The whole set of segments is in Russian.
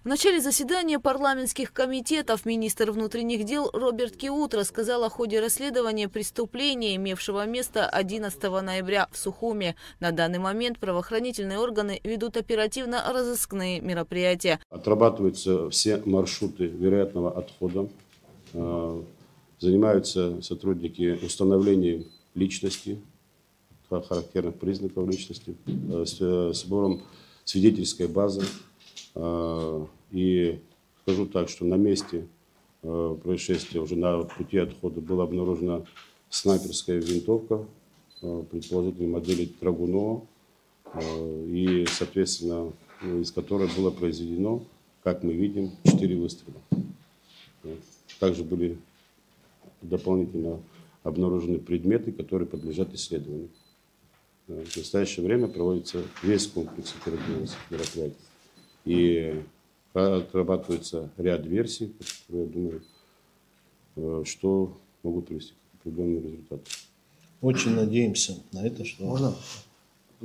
В начале заседания парламентских комитетов министр внутренних дел Роберт Киут рассказал о ходе расследования преступления, имевшего место 11 ноября в Сухуме. На данный момент правоохранительные органы ведут оперативно-розыскные мероприятия. Отрабатываются все маршруты вероятного отхода. Занимаются сотрудники установлением личности, характерных признаков личности, сбором свидетельской базы. И скажу так, что на месте происшествия, уже на пути отхода, была обнаружена снайперская винтовка, предположительно модели Драгунова, и, соответственно, из которой было произведено, как мы видим, 4 выстрела. Также были дополнительно обнаружены предметы, которые подлежат исследованию. В настоящее время проводится весь комплекс оперативных мероприятий. И отрабатывается ряд версий, которые, я думаю, что могут привести к определенному результату. Очень надеемся на это, что... Можно?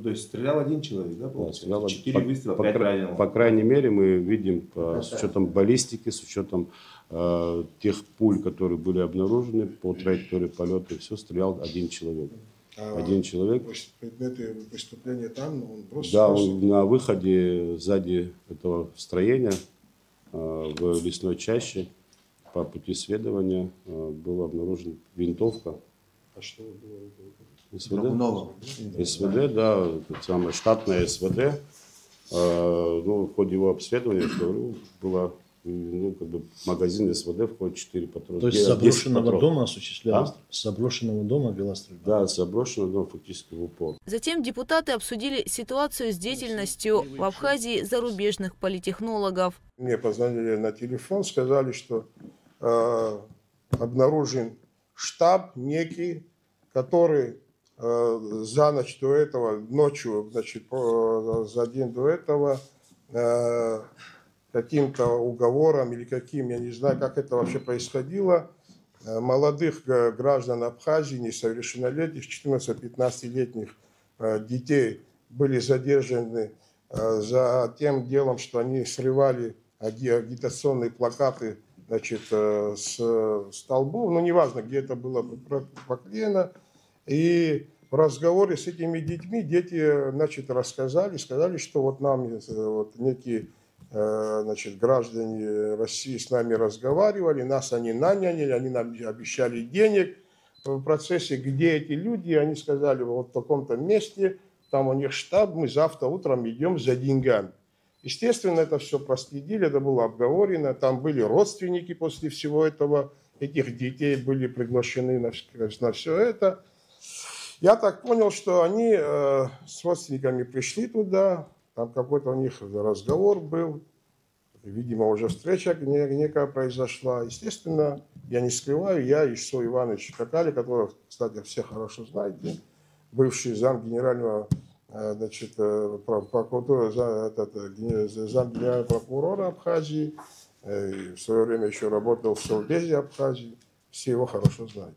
То есть стрелял один человек, да? Да, стрелял 4 выстрела, 5 раненых. По крайней мере, мы видим, с учетом баллистики, с учетом тех пуль, которые были обнаружены по траектории полета, все стрелял один человек. Один человек. Предметы преступления там, он просто... Да, он на выходе сзади этого строения в лесной чаще по пути следования была обнаружена винтовка. А что было? СВД? СВД, да, самое штатное СВД. Ну, в ходе его обследования, говорю, было, ну, как бы магазин СВД, входит 4 патрона. То есть с заброшенного дома осуществлялась? С заброшенного дома вела стрельба? Да, с заброшенного дома фактически в упор. Затем депутаты обсудили ситуацию с деятельностью в Абхазии зарубежных политтехнологов. Мне позвонили на телефон, сказали, что обнаружен штаб некий, который за ночь до этого, ночью, значит, за день до этого, каким-то уговором или каким, я не знаю, как это вообще происходило, молодых граждан Абхазии, несовершеннолетних, 14-15-летних детей были задержаны за тем делом, что они срывали агитационные плакаты, значит, с столбов, ну, неважно, где это было поклеено. И в разговоре с этими детьми дети, значит, сказали, что вот нам вот некие, значит, граждане России с нами разговаривали, нас они наняли, они нам обещали денег. В процессе, где эти люди, они сказали, вот в таком-то месте, там у них штаб, мы завтра утром идем за деньгами. Естественно, это все проследили, это было обговорено, там были родственники после всего этого, этих детей были приглашены на все это. Я так понял, что они с родственниками пришли туда, там какой-то у них разговор был, видимо, уже встреча некая произошла. Естественно, я не скрываю, я Ишсо Иванович Какали, которого, кстати, все хорошо знаете, бывший зам генерального, значит, прокурора, зам генерального прокурора Абхазии, в свое время еще работал в Совбезе Абхазии, все его хорошо знают.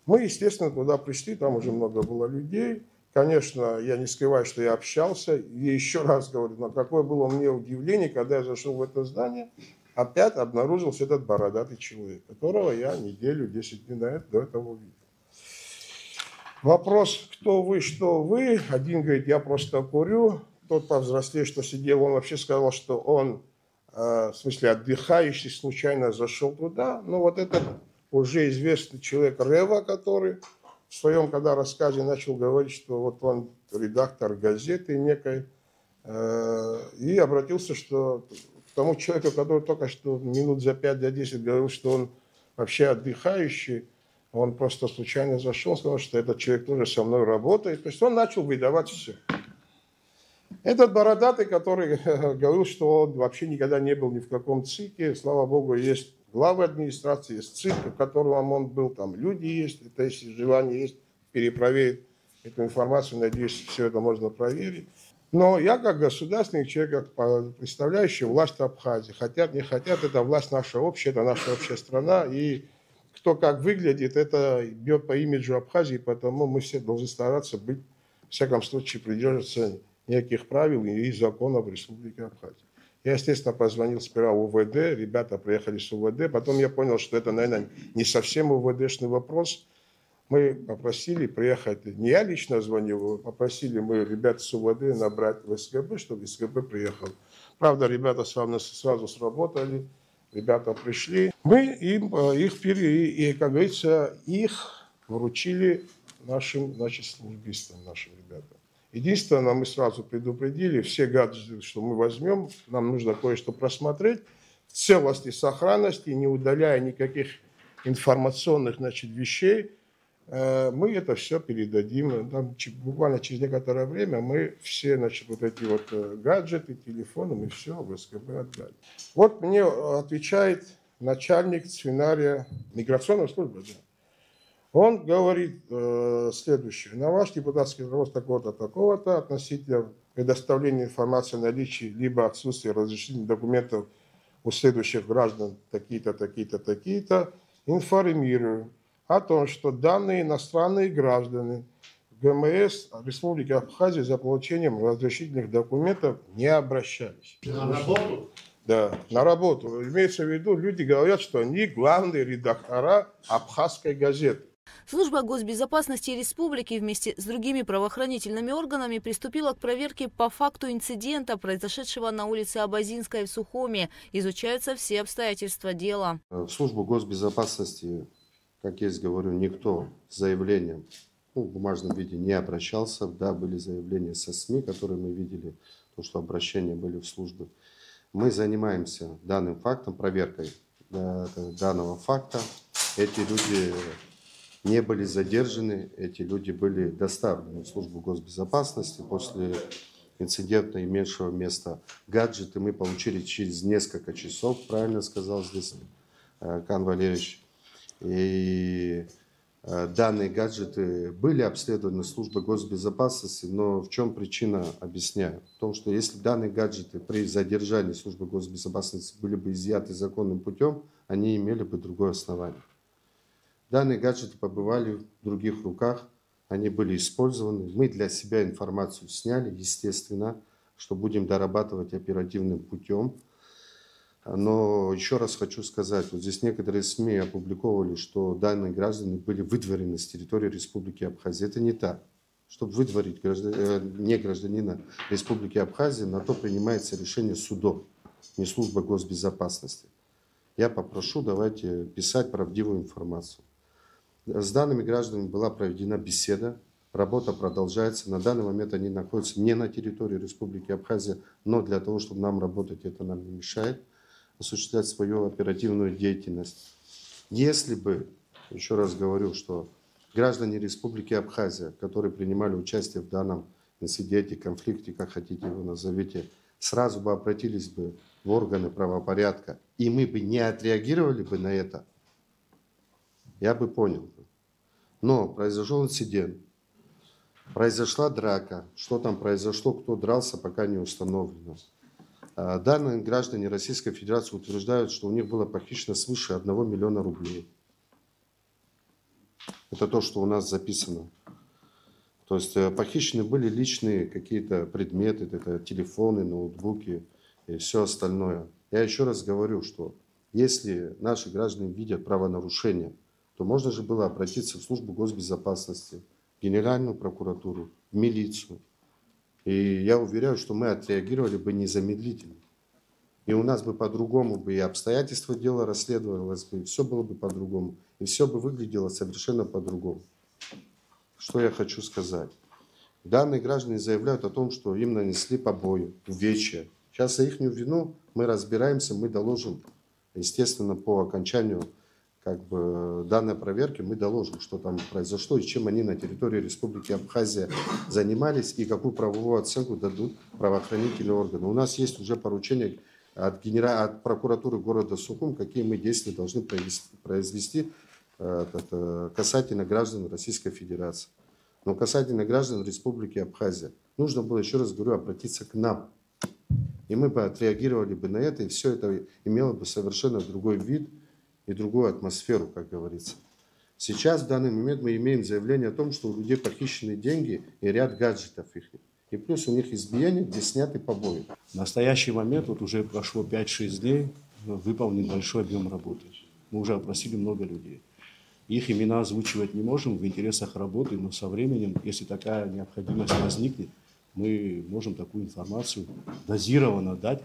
Мы, естественно, туда пришли, там уже много было людей. Конечно, я не скрываю, что я общался. И еще раз говорю, но какое было мне удивление, когда я зашел в это здание, опять обнаружился этот бородатый человек, которого я неделю, 10 дней до этого увидел. Вопрос, кто вы, что вы. Один говорит, я просто курю. Тот повзрослее, что сидел, он вообще сказал, что он, в смысле, отдыхающий, случайно зашел туда. Ну, вот этот уже известный человек Рева, который в своем когда рассказе начал говорить, что вот он редактор газеты некой, и обратился что, к тому человеку, который только что минут за 5-10 говорил, что он вообще отдыхающий, он просто случайно зашел, сказал, что этот человек тоже со мной работает. То есть он начал выдавать все. Этот бородатый, который говорил, что он вообще никогда не был ни в каком ЦИКе, слава богу, есть главы администрации, есть ЦИК, в котором он был, там люди есть, это если желание есть, перепроверить эту информацию, надеюсь, все это можно проверить. Но я как государственный человек, как представляющий власть Абхазии, хотят, не хотят, это власть наша общая, это наша общая страна, и кто как выглядит, это бьет по имиджу Абхазии, поэтому мы все должны стараться быть, в всяком случае, придерживаться неких правил и законов Республики Абхазия. Я, естественно, позвонил сперва в УВД, ребята приехали с УВД, потом я понял, что это, наверное, не совсем УВДшный вопрос. Мы попросили приехать, не я лично звонил, попросили мы ребят с УВД набрать в СГБ, чтобы СГБ приехал. Правда, ребята сразу сработали, ребята пришли. Мы им их как говорится, их вручили нашим, значит, службистам, нашим ребятам. Единственное, мы сразу предупредили, все гаджеты, что мы возьмем, нам нужно кое-что просмотреть в целости, сохранности, не удаляя никаких информационных, значит, вещей. Мы это все передадим. Там, буквально через некоторое время мы все, значит, вот эти вот гаджеты, телефоны, мы все в СКБ отдали. Вот мне отвечает начальник свинария миграционной службы. Да. Он говорит следующее. На ваш депутатский вопрос такого-то, такого-то относительно предоставления информации о наличии либо отсутствии разрешительных документов у следующих граждан такие-то, такие-то, такие-то, информирую о том, что данные иностранные граждане в ГМС Республики Абхазия за получением разрешительных документов не обращались. На работу? Да, на работу. Имеется в виду, люди говорят, что они главные редактора абхазской газеты. Служба госбезопасности республики вместе с другими правоохранительными органами приступила к проверке по факту инцидента, произошедшего на улице Абазинской в Сухуми. Изучаются все обстоятельства дела. В службу госбезопасности, как я говорю, никто с заявлением в бумажном виде не обращался. Да, были заявления со СМИ, которые мы видели, то, что обращения были в службы. Мы занимаемся данным фактом, проверкой данного факта. Эти люди не были задержаны, эти люди были доставлены в службу госбезопасности. После инцидента, имевшего место, гаджеты мы получили через несколько часов, правильно сказал здесь Кан Валерьевич. И данные гаджеты были обследованы службой госбезопасности, но в чем причина, объясняю. В том, что если данные гаджеты при задержании службы госбезопасности были бы изъяты законным путем, они имели бы другое основание. Данные гаджеты побывали в других руках, они были использованы. Мы для себя информацию сняли, естественно, что будем дорабатывать оперативным путем. Но еще раз хочу сказать, вот здесь некоторые СМИ опубликовали, что данные граждане были выдворены с территории Республики Абхазия. Это не так. Чтобы выдворить не гражданина Республики Абхазия, на то принимается решение судом, не служба госбезопасности. Я попрошу, давайте писать правдивую информацию. С данными гражданами была проведена беседа, работа продолжается. На данный момент они находятся не на территории Республики Абхазия, но для того, чтобы нам работать, это нам не мешает осуществлять свою оперативную деятельность. Если бы, еще раз говорю, что граждане Республики Абхазия, которые принимали участие в данном инциденте, конфликте, как хотите его назовите, сразу бы обратились бы в органы правопорядка, и мы бы не отреагировали бы на это, я бы понял. Но произошел инцидент, произошла драка. Что там произошло, кто дрался, пока не установлено. Данные граждане Российской Федерации утверждают, что у них было похищено свыше 1 миллиона рублей. Это то, что у нас записано. То есть похищены были личные какие-то предметы, это телефоны, ноутбуки и все остальное. Я еще раз говорю, что если наши граждане видят правонарушение, то можно же было обратиться в службу госбезопасности, в Генеральную прокуратуру, в милицию. И я уверяю, что мы отреагировали бы незамедлительно. И у нас бы по-другому бы и обстоятельства дела расследовалось бы, и все было бы по-другому. И все бы выглядело совершенно по-другому. Что я хочу сказать. Данные граждане заявляют о том, что им нанесли побои, увечья. Сейчас за их вину мы разбираемся, мы доложим, естественно, по окончанию данной проверки мы доложим, что там произошло и чем они на территории Республики Абхазия занимались и какую правовую оценку дадут правоохранительные органы. У нас есть уже поручение от прокуратуры города Сухум, какие мы действия должны произвести касательно граждан Российской Федерации. Но касательно граждан Республики Абхазия нужно было, еще раз говорю, обратиться к нам. И мы бы отреагировали бы на это, и все это имело бы совершенно другой вид и другую атмосферу, как говорится. Сейчас, в данный момент, мы имеем заявление о том, что у людей похищены деньги и ряд гаджетов их. И плюс у них избиение, где сняты побои. В настоящий момент, вот уже прошло 5-6 дней, выполнен большой объем работы. Мы уже опросили много людей. Их имена озвучивать не можем в интересах работы, но со временем, если такая необходимость возникнет, мы можем такую информацию дозированно дать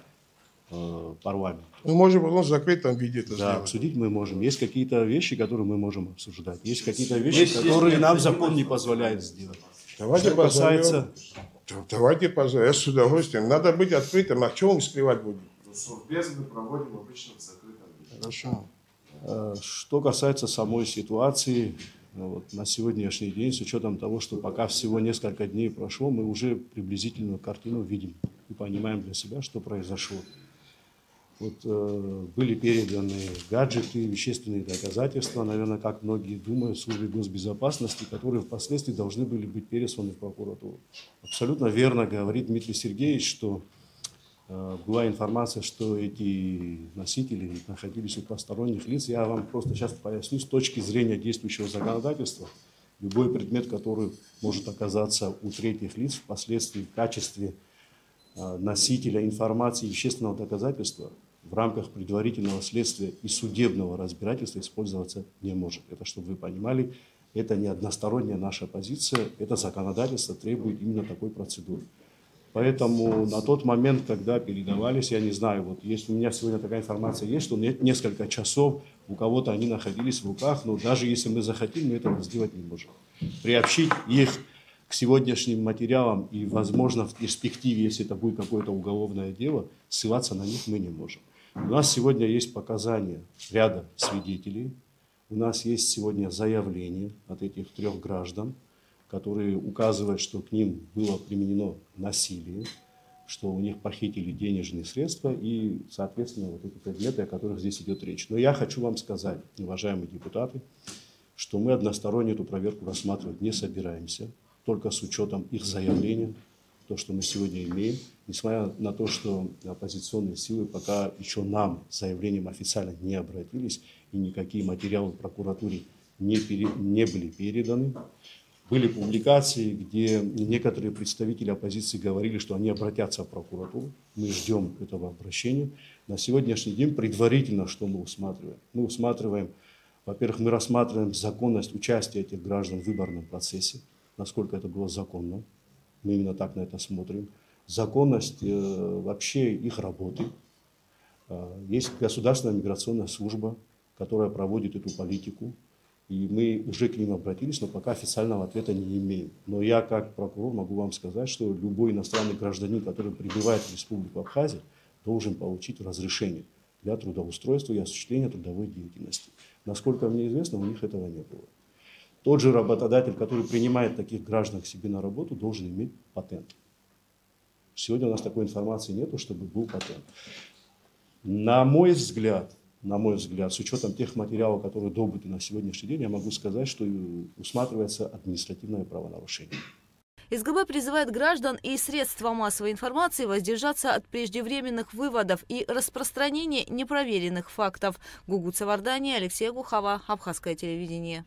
парламенту. Мы можем потом в закрытом виде это Да, сделать. обсудить мы можем. Есть какие-то вещи, которые мы можем обсуждать. Есть какие-то вещи, которые нам закон не позволяет сделать. Давайте Что касается... Давайте позовем. Я с удовольствием. Надо быть открытым. А чего мы скрывать будем? Совбез мы проводим обычно в закрытом виде. Хорошо. Что касается самой ситуации, вот, на сегодняшний день, с учетом того, что пока всего несколько дней прошло, мы уже приблизительную картину видим и понимаем для себя, что произошло. Вот, были переданы гаджеты, вещественные доказательства, наверное, как многие думают, службе госбезопасности, которые впоследствии должны были быть пересланы в прокуратуру. Абсолютно верно говорит Дмитрий Сергеевич, что была информация, что эти носители находились у посторонних лиц. Я вам просто сейчас поясню, с точки зрения действующего законодательства, любой предмет, который может оказаться у третьих лиц впоследствии в качестве носителя информации вещественного доказательства в рамках предварительного следствия и судебного разбирательства использоваться не может. Это, чтобы вы понимали, это не односторонняя наша позиция, это законодательство требует именно такой процедуры. Поэтому на тот момент, когда передавались, я не знаю, вот если у меня сегодня такая информация есть, что несколько часов у кого-то они находились в руках, но даже если мы захотим, мы этого сделать не можем. Приобщить их к сегодняшним материалам и, возможно, в перспективе, если это будет какое-то уголовное дело, ссылаться на них мы не можем. У нас сегодня есть показания ряда свидетелей, у нас есть сегодня заявление от этих 3 граждан, которые указывают, что к ним было применено насилие, что у них похитили денежные средства и, соответственно, вот эти предметы, о которых здесь идет речь. Но я хочу вам сказать, уважаемые депутаты, что мы односторонне эту проверку рассматривать не собираемся, только с учетом их заявления, то, что мы сегодня имеем, несмотря на то, что оппозиционные силы пока еще нам с заявлением официально не обратились, и никакие материалы в прокуратуре не были переданы. Были публикации, где некоторые представители оппозиции говорили, что они обратятся в прокуратуру. Мы ждем этого обращения. На сегодняшний день предварительно что мы усматриваем? Мы усматриваем, во-первых, мы рассматриваем законность участия этих граждан в выборном процессе, насколько это было законно. Мы именно так на это смотрим. Законность вообще их работы. Есть государственная миграционная служба, которая проводит эту политику. И мы уже к ним обратились, но пока официального ответа не имеем. Но я, как прокурор, могу вам сказать, что любой иностранный гражданин, который прибывает в Республику Абхазия, должен получить разрешение для трудоустройства и осуществления трудовой деятельности. Насколько мне известно, у них этого не было. Тот же работодатель, который принимает таких граждан к себе на работу, должен иметь патент. Сегодня у нас такой информации нет, чтобы был патент. На мой взгляд, с учетом тех материалов, которые добыты на сегодняшний день, я могу сказать, что усматривается административное правонарушение. СГБ призывает граждан и средства массовой информации воздержаться от преждевременных выводов и распространения непроверенных фактов. Гугуца Вардани, Алексей Гухова, Абхазское телевидение.